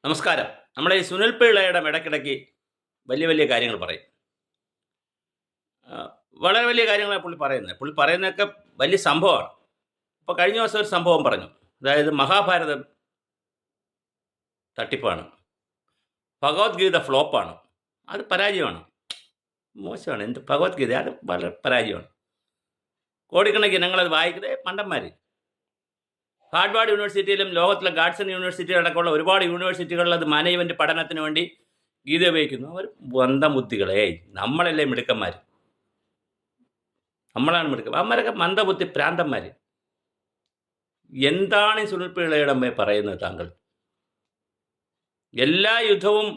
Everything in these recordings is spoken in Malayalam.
നമസ്കാരം. നമ്മുടെ ഈ സുനിൽ പിള്ളയുടെ ഇടയ്ക്കിടയ്ക്ക് വലിയ വലിയ കാര്യങ്ങൾ പറയും. വളരെ വലിയ കാര്യങ്ങളാണ് പുള്ളി പറയുന്നത്. പുള്ളി പറയുന്നതൊക്കെ വലിയ സംഭവമാണ്. ഇപ്പോൾ കഴിഞ്ഞ ദിവസം ഒരു സംഭവം പറഞ്ഞു. അതായത് മഹാഭാരതം തട്ടിപ്പാണ്, ഭഗവത്ഗീത ഫ്ലോപ്പാണ്, അത് പരാജയമാണ്, മോശമാണ്. എന്ത് ഭഗവത്ഗീത, അത് വളരെ പരാജയമാണ്. കോടിക്കണക്കിന് ഞങ്ങളത് വായിക്കുന്നത് മണ്ടന്മാർ. ഹാർഡ്വാർഡ് യൂണിവേഴ്സിറ്റിയിലും ലോകത്തിലെ ഗാഡ്സൺ യൂണിവേഴ്സിറ്റി അടക്കമുള്ള ഒരുപാട് യൂണിവേഴ്സിറ്റികളിൽ അത് മാനേജ്മെൻറ്റ് പഠനത്തിന് വേണ്ടി ഗീത ഉപയോഗിക്കുന്നു. അവർ മന്ദബുദ്ധികളെ, നമ്മളല്ലേ മിടുക്കന്മാർ, നമ്മളാണ് മിടുക്കം. അവന്മാരൊക്കെ മന്ദബുദ്ധി പ്രാന്തന്മാർ. എന്താണ് ഈ സുനിൽ പിള്ളയുടെ പറയുന്നത് താങ്കൾ? എല്ലാ യുദ്ധവും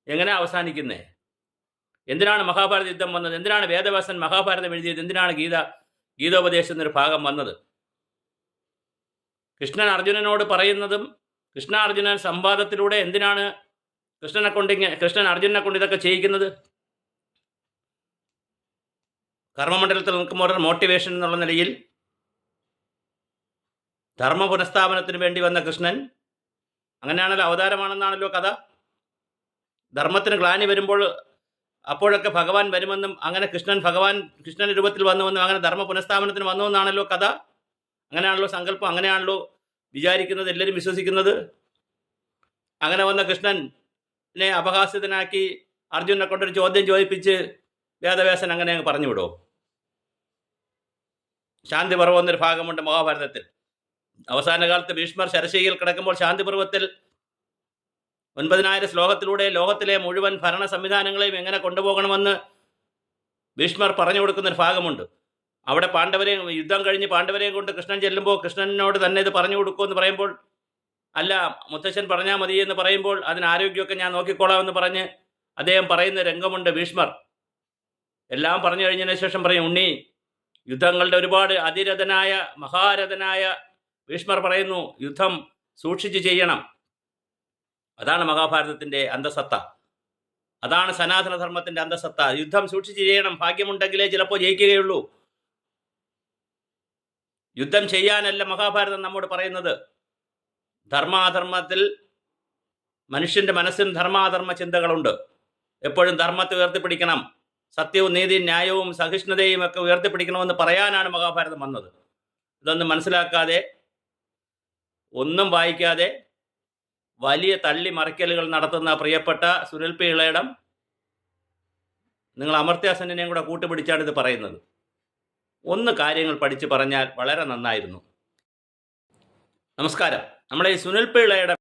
എങ്ങനെ അവസാനിക്കുന്നത്? എന്തിനാണ് മഹാഭാരത യുദ്ധം വന്നത്? എന്തിനാണ് വേദവ്യാസൻ മഹാഭാരതം എഴുതിയത്? എന്തിനാണ് ഗീതോപദേശം എന്നൊരു ഭാഗം വന്നത്? കൃഷ്ണൻ അർജുനനോട് പറയുന്നതും കൃഷ്ണ അർജുനൻ സംവാദത്തിലൂടെ എന്തിനാണ് കൃഷ്ണൻ അർജുനനെ കൊണ്ട് ഇതൊക്കെ ചെയ്യിക്കുന്നത്? കർമ്മമണ്ഡലത്തിൽ നിൽക്കുമ്പോൾ മോട്ടിവേഷൻ എന്നുള്ള നിലയിൽ ധർമ്മ പുനഃസ്ഥാപനത്തിന് വേണ്ടി വന്ന കൃഷ്ണൻ അങ്ങനെയാണല്ലോ, അവതാരമാണെന്നാണല്ലോ കഥ. ധർമ്മത്തിന് ഗ്ലാനി വരുമ്പോൾ അപ്പോഴൊക്കെ ഭഗവാൻ വരുമെന്നും അങ്ങനെ കൃഷ്ണൻ രൂപത്തിൽ വന്നുവെന്നും അങ്ങനെ ധർമ്മ പുനഃസ്ഥാപനത്തിന് വന്നുവെന്നാണല്ലോ കഥ. അങ്ങനെയാണല്ലോ സങ്കല്പം, അങ്ങനെയാണല്ലോ വിചാരിക്കുന്നത്, എല്ലാവരും വിശ്വസിക്കുന്നത്. അങ്ങനെ വന്ന കൃഷ്ണനെ അപഹാസ്യത്തിനാക്കി അർജുനെ കൊണ്ടൊരു ചോദ്യം ചോദിപ്പിച്ച് വേദവ്യാസൻ അങ്ങനെ പറഞ്ഞു വിടുമോ? ശാന്തിപർവ്വം എന്നൊരു ഭാഗമുണ്ട് മഹാഭാരതത്തിൽ. അവസാന കാലത്ത് ഭീഷ്മർ ശരശയ്യയിൽ കിടക്കുമ്പോൾ ശാന്തിപർവ്വത്തിൽ 9000 ശ്ലോകത്തിലൂടെ ലോകത്തിലെ മുഴുവൻ ഭരണ സംവിധാനങ്ങളെയും എങ്ങനെ കൊണ്ടുപോകണമെന്ന് ഭീഷ്മർ പറഞ്ഞു കൊടുക്കുന്നൊരു ഭാഗമുണ്ട്. അവിടെ യുദ്ധം കഴിഞ്ഞ് പാണ്ഡവരെയും കൊണ്ട് കൃഷ്ണൻ ചെല്ലുമ്പോൾ കൃഷ്ണനോട് തന്നെ ഇത് പറഞ്ഞു കൊടുക്കുമെന്ന് പറയുമ്പോൾ, അല്ല മുത്തശ്ശൻ പറഞ്ഞാൽ മതി എന്ന് പറയുമ്പോൾ, അതിന് ആരോഗ്യമൊക്കെ ഞാൻ നോക്കിക്കോളാം എന്ന് പറഞ്ഞ് അദ്ദേഹം പറയുന്ന രംഗമുണ്ട്. ഭീഷ്മർ എല്ലാം പറഞ്ഞു കഴിഞ്ഞതിന് ശേഷം പറയും, ഉണ്ണി, യുദ്ധങ്ങളുടെ ഒരുപാട് മഹാരഥനായ ഭീഷ്മർ പറയുന്നു, യുദ്ധം സൂക്ഷിച്ച് ചെയ്യണം. അതാണ് മഹാഭാരതത്തിൻ്റെ അന്തസത്ത, അതാണ് സനാതനധർമ്മത്തിൻ്റെ അന്തസത്ത. യുദ്ധം സൂക്ഷിച്ച് ചെയ്യണം. ഭാഗ്യമുണ്ടെങ്കിലേ ചിലപ്പോൾ ജയിക്കുകയുള്ളൂ. യുദ്ധം ചെയ്യാനല്ല മഹാഭാരതം നമ്മോട് പറയുന്നത്. ധർമാധർമ്മത്തിൽ മനുഷ്യൻ്റെ മനസ്സിന് ധർമാധർമ്മ ചിന്തകളുണ്ട്. എപ്പോഴും ധർമ്മത്തെ ഉയർത്തിപ്പിടിക്കണം, സത്യവും നീതിയും ന്യായവും സഹിഷ്ണുതയും ഒക്കെ ഉയർത്തിപ്പിടിക്കണമെന്ന് പറയാനാണ് മഹാഭാരതം വന്നത്. ഇതൊന്നും മനസ്സിലാക്കാതെ, ഒന്നും വായിക്കാതെ വലിയ തള്ളി മറിക്കലുകൾ നടത്തുന്ന പ്രിയപ്പെട്ട സുനിൽ പി ഇളയിടം, നിങ്ങൾ അമർത്യാസനെയും കൂടെ കൂട്ടുപിടിച്ചാണ് ഇത് പറയുന്നത്. ഒന്ന് കാര്യങ്ങൾ പഠിച്ച് പറഞ്ഞാൽ വളരെ നന്നായിരുന്നു. നമസ്കാരം. നമ്മുടെ ഈ സുനിൽ പി ഇളയിടം